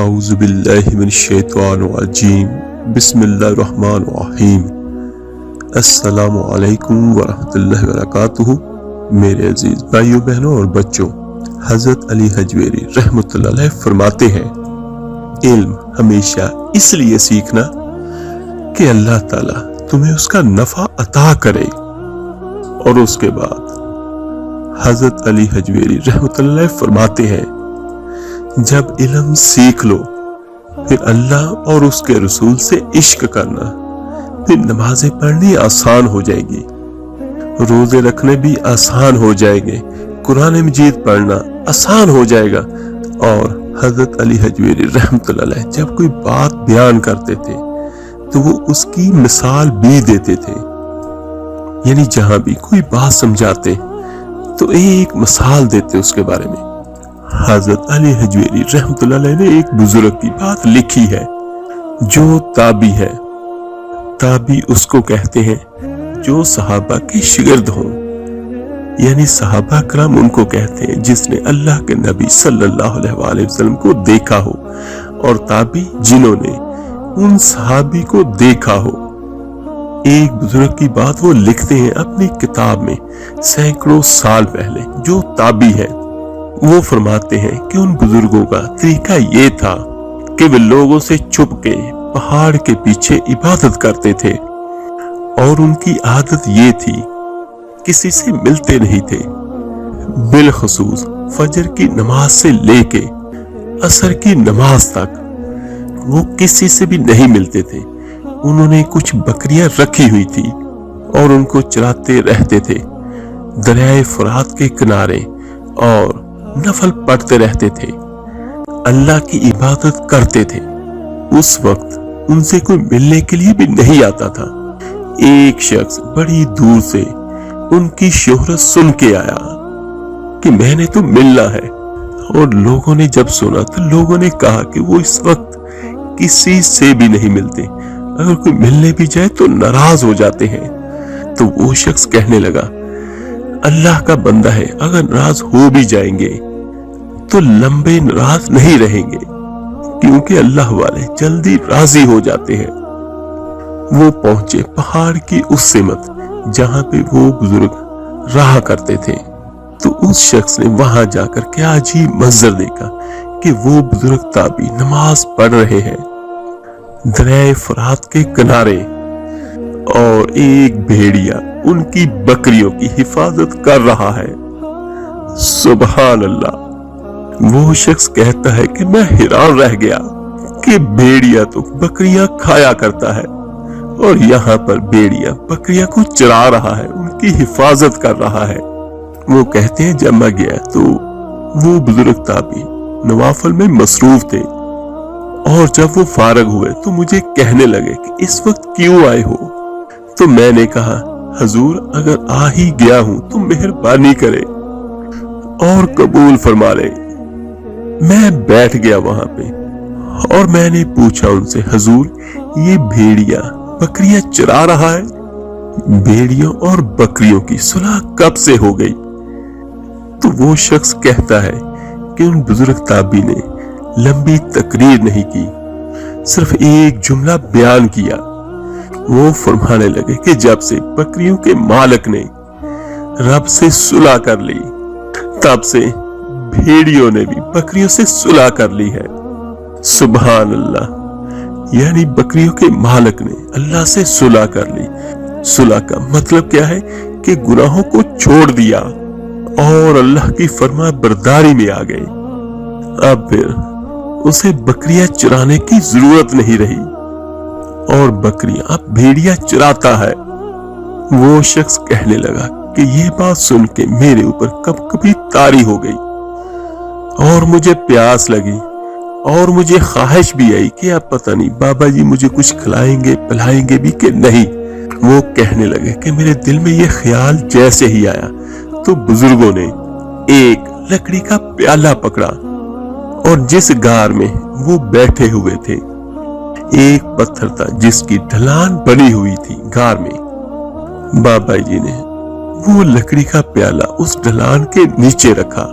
اعوذ باللہ من الشیطان الرجیم بسم اللہ الرحمن الرحیم السلام علیکم ورحمۃ اللہ وبرکاتہ۔ میرے عزیز بھائیوں بہنوں اور بچوں، حضرت علی حجویری رحمۃ اللہ علیہ فرماتے ہیں، علم ہمیشہ اس لیے سیکھنا کہ اللہ تعالیٰ تمہیں اس کا نفع عطا کرے۔ اور اس کے بعد حضرت علی حجویری رحمۃ اللہ علیہ فرماتے ہیں، جب علم سیکھ لو پھر اللہ اور اس کے رسول سے عشق کرنا، پھر نمازیں پڑھنی آسان ہو جائے گی، روزے رکھنے بھی آسان ہو جائیں گے، قرآن مجید پڑھنا آسان ہو جائے گا۔ اور حضرت علی حجویری رحمۃ اللہ علیہ جب کوئی بات بیان کرتے تھے تو وہ اس کی مثال بھی دیتے تھے، یعنی جہاں بھی کوئی بات سمجھاتے تو ایک مثال دیتے اس کے بارے میں۔ حضرت علی حجویری رحمۃ اللہ علیہ نے ایک بزرگ کی بات لکھی ہے جو تابعی ہے۔ تابعی اس کو کہتے ہیں جو صحابہ کے شاگرد ہوں، یعنی صحابہ کرام ان کو کہتے ہیں جس نے اللہ کے نبی صلی اللہ علیہ وآلہ وسلم کو دیکھا ہو، اور تابعی جنہوں نے ان صحابی کو دیکھا ہو۔ ایک بزرگ کی بات وہ لکھتے ہیں اپنی کتاب میں سینکڑوں سال پہلے، جو تابعی ہے وہ فرماتے ہیں کہ ان بزرگوں کا طریقہ یہ تھا کہ وہ لوگوں سے چھپ کے پہاڑ کے پیچھے عبادت کرتے تھے، اور ان کی عادت یہ تھی کسی سے ملتے نہیں تھے، بالخصوص فجر کی نماز سے لے کے عصر کی نماز تک وہ کسی سے بھی نہیں ملتے تھے۔ انہوں نے کچھ بکریاں رکھی ہوئی تھی اور ان کو چراتے رہتے تھے دریائے فرات کے کنارے، اور نفل پڑھتے رہتے تھے، اللہ کی عبادت کرتے تھے۔ اس وقت ان سے کوئی ملنے کے لیے بھی نہیں آتا تھا۔ ایک شخص بڑی دور سے ان کی شہرت سن کے آیا کہ میں نے تو ملنا ہے، اور لوگوں نے جب سنا تو لوگوں نے کہا کہ وہ اس وقت کسی سے بھی نہیں ملتے، اگر کوئی ملنے بھی جائے تو ناراض ہو جاتے ہیں۔ تو وہ شخص کہنے لگا، اللہ کا بندہ ہے، اگر ناراض ہو بھی جائیں گے تو لمبے ناراض نہیں رہیں گے، کیونکہ اللہ والے جلدی راضی ہو جاتے ہیں۔ وہ پہنچے پہاڑ کی اس سمت جہاں پہ وہ بزرگ رہا کرتے تھے، تو اس شخص نے وہاں جا کر کیا عجیب منظر دیکھا کہ وہ بزرگ تابعی نماز پڑھ رہے ہیں دریائے فرات کے کنارے، اور ایک بھیڑیا ان کی بکریوں کی حفاظت کر رہا ہے۔ سبحان اللہ۔ وہ شخص کہتا ہے کہ میں حیران رہ گیا کہ بھیڑیا تو بکریاں کھایا کرتا ہے، اور یہاں پر بھیڑیا بکریاں کو چرا رہا ہے، ان کی حفاظت کر رہا ہے۔ وہ کہتے ہیں جب میں گیا تو وہ بزرگ تابعی نوافل میں مصروف تھے، اور جب وہ فارغ ہوئے تو مجھے کہنے لگے کہ اس وقت کیوں آئے ہو؟ تو میں نے کہا، حضور اگر آ ہی گیا ہوں تو مہربانی کرے اور قبول فرما لے۔ میں بیٹھ گیا وہاں پہ، اور میں نے پوچھا ان سے، حضور یہ بھیڑیا بکریاں چرا رہا ہے؟ بھیڑیوں اور بکریوں کی صلح کب سے ہو گئی؟ تو وہ شخص کہتا ہے کہ ان بزرگ تابعی نے لمبی تقریر نہیں کی، صرف ایک جملہ بیان کیا۔ وہ فرمانے لگے کہ جب سے بکریوں کے مالک نے رب سے صلح کر لی، تب سے بھیڑیوں نے بھی بکریوں سے صلح کر لی ہے۔ سبحان اللہ، یعنی بکریوں کے مالک نے اللہ سے صلح کر لی۔ صلح کا مطلب کیا ہے کہ گناہوں کو چھوڑ دیا اور اللہ کی فرما برداری میں آ گئے۔ اب پھر اسے بکریاں چرانے کی ضرورت نہیں رہی، اور بکریاں اب بھیڑیا چراتا ہے۔ وہ شخص کہنے لگا کہ یہ بات سن کے میرے اوپر کب کبھی طاری ہو گئی، اور مجھے پیاس لگی، اور مجھے خواہش بھی آئی کہ اب پتہ نہیں بابا جی مجھے کچھ کھلائیں گے پلائیں گے بھی کہ نہیں۔ وہ کہنے لگے کہ میرے دل میں یہ خیال جیسے ہی آیا تو بزرگوں نے ایک لکڑی کا پیالہ پکڑا، اور جس غار میں وہ بیٹھے ہوئے تھے ایک پتھر تھا جس کی ڈھلان بنی ہوئی تھی غار میں۔ بابا جی نے وہ لکڑی کا پیالہ اس ڈھلان کے نیچے رکھا،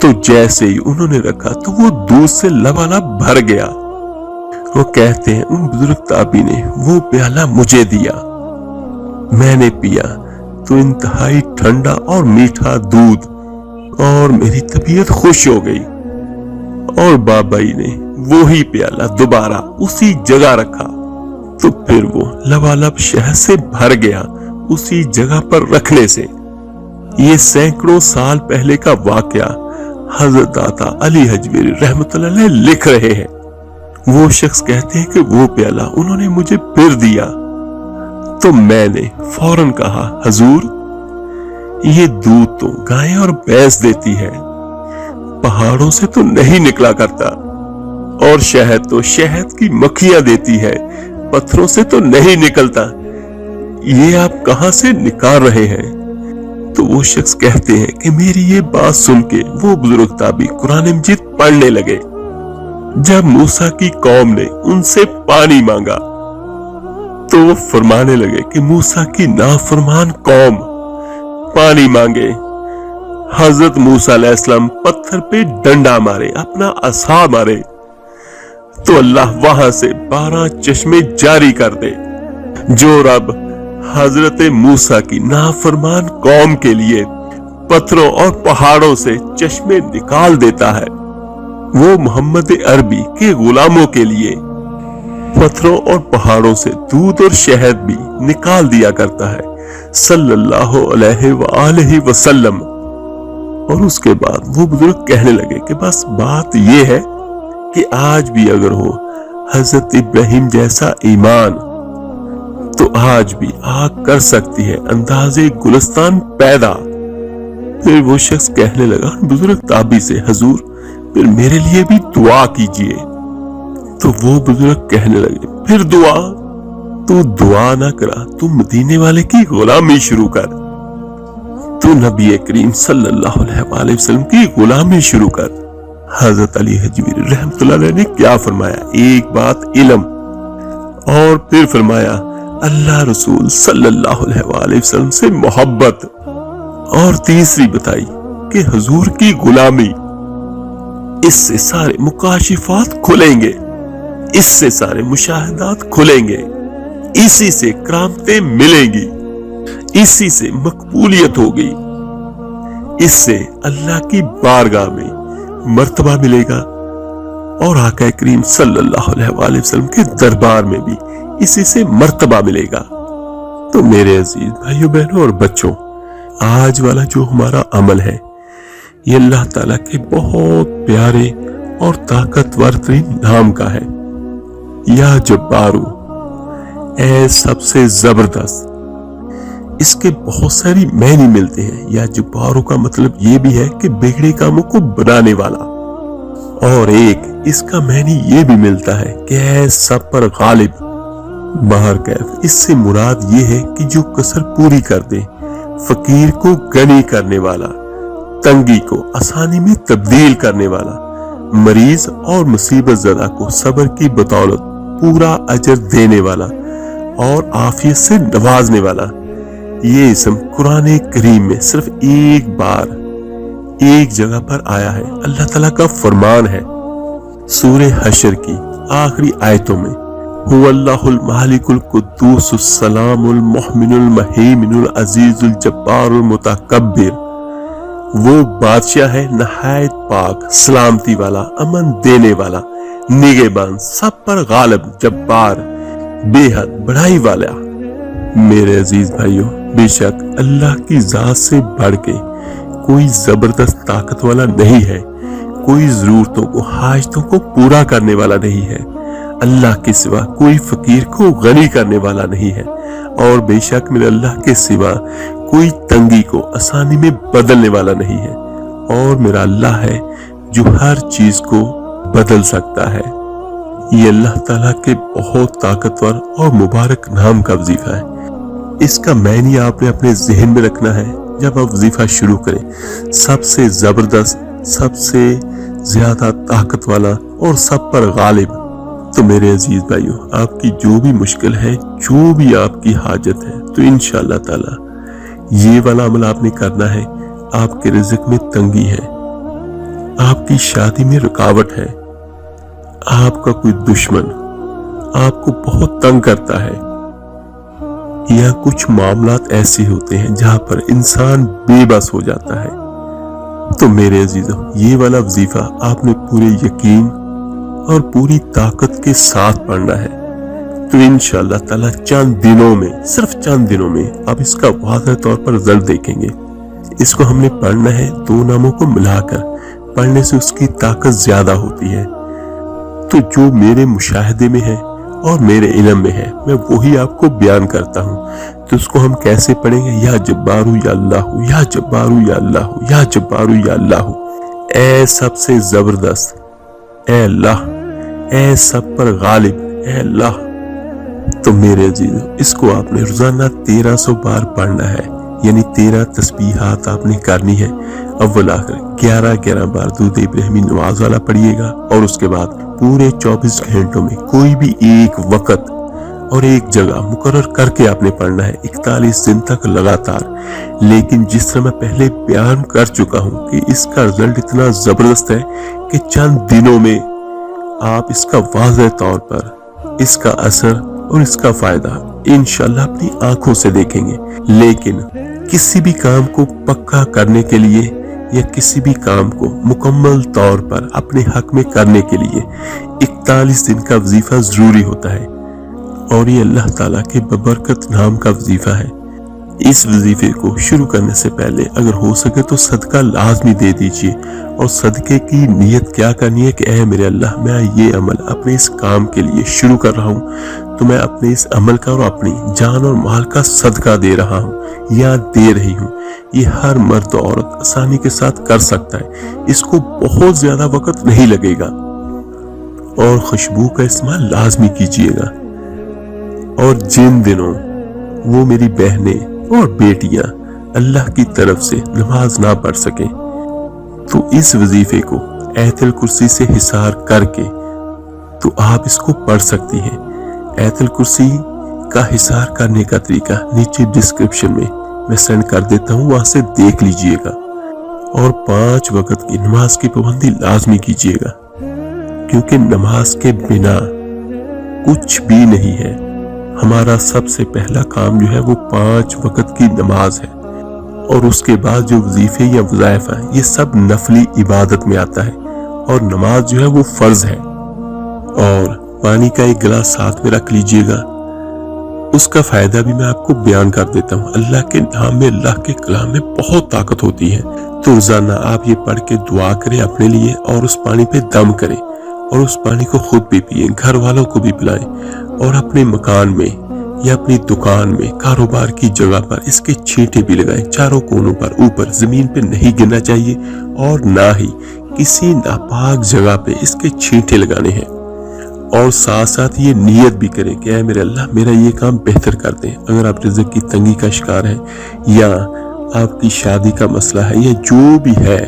تو جیسے ہی انہوں نے رکھا تو وہ دودھ سے لبالب بھر گیا۔ وہ کہتے ہیں ان بزرگ تابعی نے وہ پیالہ مجھے دیا، میں نے پیا تو انتہائی ٹھنڈا اور میٹھا دودھ اور میری طبیعت خوش ہو گئی۔ اور بابائی نے وہی پیالہ دوبارہ اسی جگہ رکھا تو پھر وہ لبالب شہد سے بھر گیا اسی جگہ پر رکھنے سے۔ یہ سینکڑوں سال پہلے کا واقعہ حضرت داتا علی حجویری رحمۃ اللہ علیہ لکھ رہے ہیں۔ وہ شخص کہتے ہیں کہ وہ پیالہ انہوں نے مجھے پھر دیا تو میں نے فوراً کہا، حضور یہ دودھ تو گائے اور بھینس دیتی ہے، پہاڑوں سے تو نہیں نکلا کرتا، اور شہد تو شہد کی مکھیاں دیتی ہے، پتھروں سے تو نہیں نکلتا، یہ آپ کہاں سے نکال رہے ہیں؟ تو وہ شخص کہتے ہیں کہ میری یہ بات سن کے وہ بزرگ تابعی قرآن مجید پڑھنے لگے۔ جب موسیٰ کی قوم نے ان سے پانی مانگا تو وہ فرمانے لگے کہ موسیٰ کی نافرمان قوم پانی مانگے۔ حضرت موسیٰ علیہ السلام پتھر پہ ڈنڈا مارے، اپنا عصا مارے تو اللہ وہاں سے 12 چشمے جاری کر دے۔ جو رب حضرت موسیٰ کی نافرمان قوم کے لیے پتھروں اور پہاڑوں سے چشمے نکال دیتا ہے، وہ محمد عربی کے غلاموں کے لیے پتھروں اور پہاڑوں سے دودھ اور شہد بھی نکال دیا کرتا ہے صلی اللہ علیہ وآلہ وسلم۔ اور اس کے بعد وہ بزرگ کہنے لگے کہ بس بات یہ ہے کہ آج بھی اگر ہو حضرت ابراہیم جیسا ایمان تو آج بھی آگ کر سکتی ہے اندازے گلستان پیدا۔ پھر وہ شخص کہنے لگا بزرگ تابعی سے، حضور پھر میرے لیے بھی دعا کیجئے۔ تو وہ بزرگ کہنے لگے پھر دعا؟ تو دعا نہ کرا تو مدینے والے کی غلامی شروع کر، تو نبی کریم صلی اللہ علیہ وآلہ وسلم کی غلامی شروع کر۔ حضرت علی حجویری رحمۃ اللہ علیہ نے کیا فرمایا؟ ایک بات علم، اور پھر فرمایا اللہ رسول صلی اللہ علیہ وآلہ وسلم سے محبت، اور تیسری بتائی کہ حضور کی غلامی۔ اس سے سارے مکاشفات کھلیں گے، اس سے سارے مشاہدات کھلیں گے، اسی سے کرامتیں ملیں گی، اسی سے مقبولیت ہوگی، اس سے اللہ کی بارگاہ میں مرتبہ ملے گا، اور آقا کریم صلی اللہ علیہ وآلہ وسلم کے دربار میں بھی اسی سے مرتبہ ملے گا۔ تو میرے عزیز بھائیوں بہنوں اور بچوں، آج والا جو ہمارا عمل ہے یہ اللہ تعالیٰ کے بہت پیارے اور طاقتور ترین نام کا ہے، یا جبارو، اے سب سے زبردست۔ اس کے بہت ساری معنی ملتے ہیں۔ یا جبارو کا مطلب یہ بھی ہے کہ بگڑے کاموں کو بنانے والا، اور ایک اس کا معنی یہ بھی ملتا ہے کہ اے سب پر غالب۔ بہرکیف اس سے مراد یہ ہے کہ جو کسر پوری کر دے، فقیر کو غنی کرنے والا، تنگی کو آسانی میں تبدیل کرنے والا، مریض اور مصیبت زدہ کو صبر کی بدولت پورا اجر دینے والا اور عافیت سے نوازنے والا۔ یہ اسم قرآن کریم میں صرف ایک بار ایک جگہ پر آیا ہے۔ اللہ تعالیٰ کا فرمان ہے سورہ حشر کی آخری آیتوں میں، هو اللہ المالک القدوس السلام المحمن المہیمن العزیز الجبار المتکبر۔ وہ بادشاہ ہے نہایت پاک، سلامتی والا، امن دینے والا، نگہبان، سب پر غالب، جبار، بے حد بڑائی والا۔ میرے عزیز بھائیوں، بے شک اللہ کی ذات سے بڑھ کے کوئی زبردست طاقت والا نہیں ہے، کوئی ضرورتوں کو، حاجتوں کو پورا کرنے والا نہیں ہے۔ اللہ کے سوا کوئی فقیر کو غنی کرنے والا نہیں ہے، اور بے شک میرے اللہ کے سوا کوئی تنگی کو آسانی میں بدلنے والا نہیں ہے، اور میرا اللہ ہے جو ہر چیز کو بدل سکتا ہے۔ یہ اللہ تعالیٰ کے بہت طاقتور اور مبارک نام کا وظیفہ ہے۔ اس کا معنی آپ نے اپنے ذہن میں رکھنا ہے جب آپ وظیفہ شروع کریں۔ سب سے زبردست، سب سے زیادہ طاقت والا اور سب پر غالب۔ تو میرے عزیز بھائیوں، آپ کی جو بھی مشکل ہے، جو بھی آپ کی حاجت ہے، تو انشاءاللہ تعالی یہ والا عمل آپ نے کرنا ہے۔ آپ کے رزق میں تنگی ہے، آپ کی شادی میں رکاوٹ ہے، آپ کا کوئی دشمن آپ کو بہت تنگ کرتا ہے، یا کچھ معاملات ایسے ہوتے ہیں جہاں پر انسان بے بس ہو جاتا ہے، تو میرے عزیزوں یہ والا وظیفہ آپ نے پورے یقین اور پوری طاقت کے ساتھ پڑھنا ہے، تو انشاءاللہ تعالیٰ چند دنوں میں، صرف چند دنوں میں آپ اس کا واضح طور پر رزلٹ دیکھیں گے۔ اس کو ہم نے پڑھنا ہے 2 ناموں کو ملا کر، پڑھنے سے اس کی طاقت زیادہ ہوتی ہے۔ تو جو میرے مشاہدے میں ہے اور میرے علم میں ہے میں وہی آپ کو بیان کرتا ہوں، تو اس کو ہم کیسے پڑھیں گے؟ یا جبارو یا اللہ، یا جبارو یا اللہ، یا جبارو یا اللہ، اے سب سے زبردست، اے اللہ، اے سب پر غالب، اے اللہ۔ تو میرے عزیزوں اس کو آپ نے روزانہ 1300 بار پڑھنا ہے، یعنی 13 تسبیحات آپ نے کرنی ہے۔ اول آخر 11 بار درود ابراہیمی نماز والا پڑھیے گا، اور اس کے بعد پورے 24 گھنٹوں میں کوئی بھی ایک وقت اور ایک جگہ مقرر کر کے آپ نے پڑھنا ہے 41 دن تک لگاتار۔ لیکن جس طرح میں پہلے بیان کر چکا ہوں کہ اس کا رزلٹ اتنا زبردست ہے کہ چند دنوں میں آپ اس کا واضح طور پر اس کا اثر اور اس کا فائدہ انشاءاللہ اپنی آنکھوں سے دیکھیں گے۔ لیکن کسی بھی کام کو پکا کرنے کے لیے یا کسی بھی کام کو مکمل طور پر اپنے حق میں کرنے کے لیے 41 دن کا وظیفہ ضروری ہوتا ہے، اور یہ اللہ تعالیٰ کے ببرکت نام کا وظیفہ ہے۔ اس وظیفے کو شروع کرنے سے پہلے اگر ہو سکے تو صدقہ لازمی دے دیجئے، اور صدقے کی نیت کیا کرنی ہے کہ اے میرے اللہ، میں یہ عمل اپنے اس کام کے لیے شروع کر رہا ہوں، تو میں اپنے اس عمل کا اور اپنی جان اور مال کا صدقہ دے رہا ہوں یا دے رہی ہوں۔ یہ ہر مرد و عورت آسانی کے ساتھ کر سکتا ہے، اس کو بہت زیادہ وقت نہیں لگے گا، اور خوشبو کا استعمال لازمی کیجئے گا۔ اور جن دنوں وہ میری بہنیں اور بیٹیاں اللہ کی طرف سے نماز نہ پڑھ سکیں، تو اس وظیفے کو آیت الکرسی سے حصار کر کے تو آپ اس کو پڑھ سکتی ہیں۔ آیت الکرسی کا حصار کرنے کا طریقہ نیچے ڈسکرپشن میں سینڈ کر دیتا ہوں، وہاں سے دیکھ لیجئے گا۔ اور 5 وقت کی نماز کی پابندی لازمی کیجئے گا، کیونکہ نماز کے بنا کچھ بھی نہیں ہے۔ ہمارا سب سے پہلا کام جو ہے وہ 5 وقت کی نماز ہے، اور اس کے بعد جو وظیفے یا وظائف ہیں یہ سب نفلی عبادت میں آتا ہے، اور نماز جو ہے وہ فرض ہے۔ اور پانی کا ایک گلاس ساتھ میں رکھ لیجئے گا، اس کا فائدہ بھی میں آپ کو بیان کر دیتا ہوں۔ اللہ کے نام میں، اللہ کے کلام میں بہت طاقت ہوتی ہے، تو روزانہ آپ یہ پڑھ کے دعا کریں اپنے لیے، اور اس پانی پہ دم کریں، اور اس پانی کو خود بھی پئیں، گھر والوں کو بھی پلائیں، اور اپنے مکان میں یا اپنی دکان میں، کاروبار کی جگہ پر اس کے چھینٹے بھی لگائیں، چاروں کونوں پر، اوپر زمین پہ نہیں گرنا چاہیے، اور نہ ہی کسی ناپاک جگہ پہ اس کے چھینٹے لگانے ہیں۔ اور ساتھ ساتھ یہ نیت بھی کریں کہ اے میرے اللہ، میرا یہ کام بہتر کر دیں۔ اگر آپ رزق کی تنگی کا شکار ہیں، یا آپ کی شادی کا مسئلہ ہے، یا جو بھی ہے،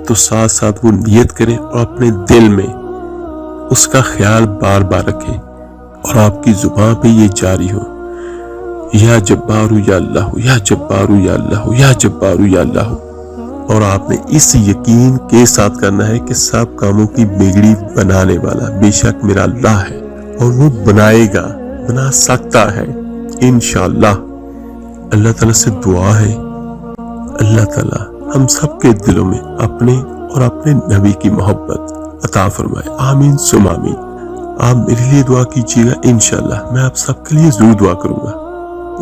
تو ساتھ ساتھ وہ نیت کریں، اور اپنے دل میں اس کا خیال بار بار رکھیں، اور آپ کی زبان پہ یہ جاری ہو، یا جبارو یا اللہ، یا جبارو یا اللہ، یا جبارو یا اللہ۔ اور آپ نے اس یقین کے ساتھ کرنا ہے کہ سب کاموں کی بگڑی بنانے والا بے شک میرا اللہ ہے، اور وہ بنائے گا، بنا سکتا ہے انشاءاللہ۔ اللہ تعالیٰ سے دعا ہے، اللہ تعالیٰ ہم سب کے دلوں میں اپنے اور اپنے نبی کی محبت عطا فرمائے، آمین ثم آمین۔ آپ میرے لیے دعا کیجیے گا، انشاءاللہ میں آپ سب کے لیے ضرور دعا کروں گا۔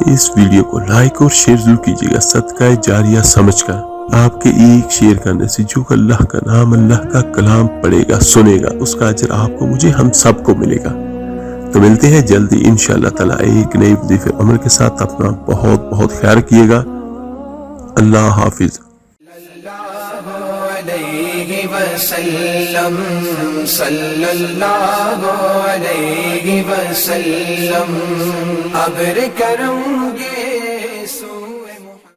اس ویڈیو کو لائک اور شیئر ضرور کیجیے گا، صدقہ جاریہ سمجھ کر۔ آپ کے ایک شیئر کرنے سے جو اللہ کا نام، اللہ کا کلام پڑھے گا، سنے گا، اس کا اجر آپ کو، مجھے، ہم سب کو ملے گا۔ تو ملتے ہیں جلدی انشاءاللہ تعالیٰ ایک نئی وظیفے عمل کے ساتھ۔ اپنا بہت بہت خیال کیے گا۔ اللہ حافظ۔ صلی اللہ علیہ وسلم ابر کرم گے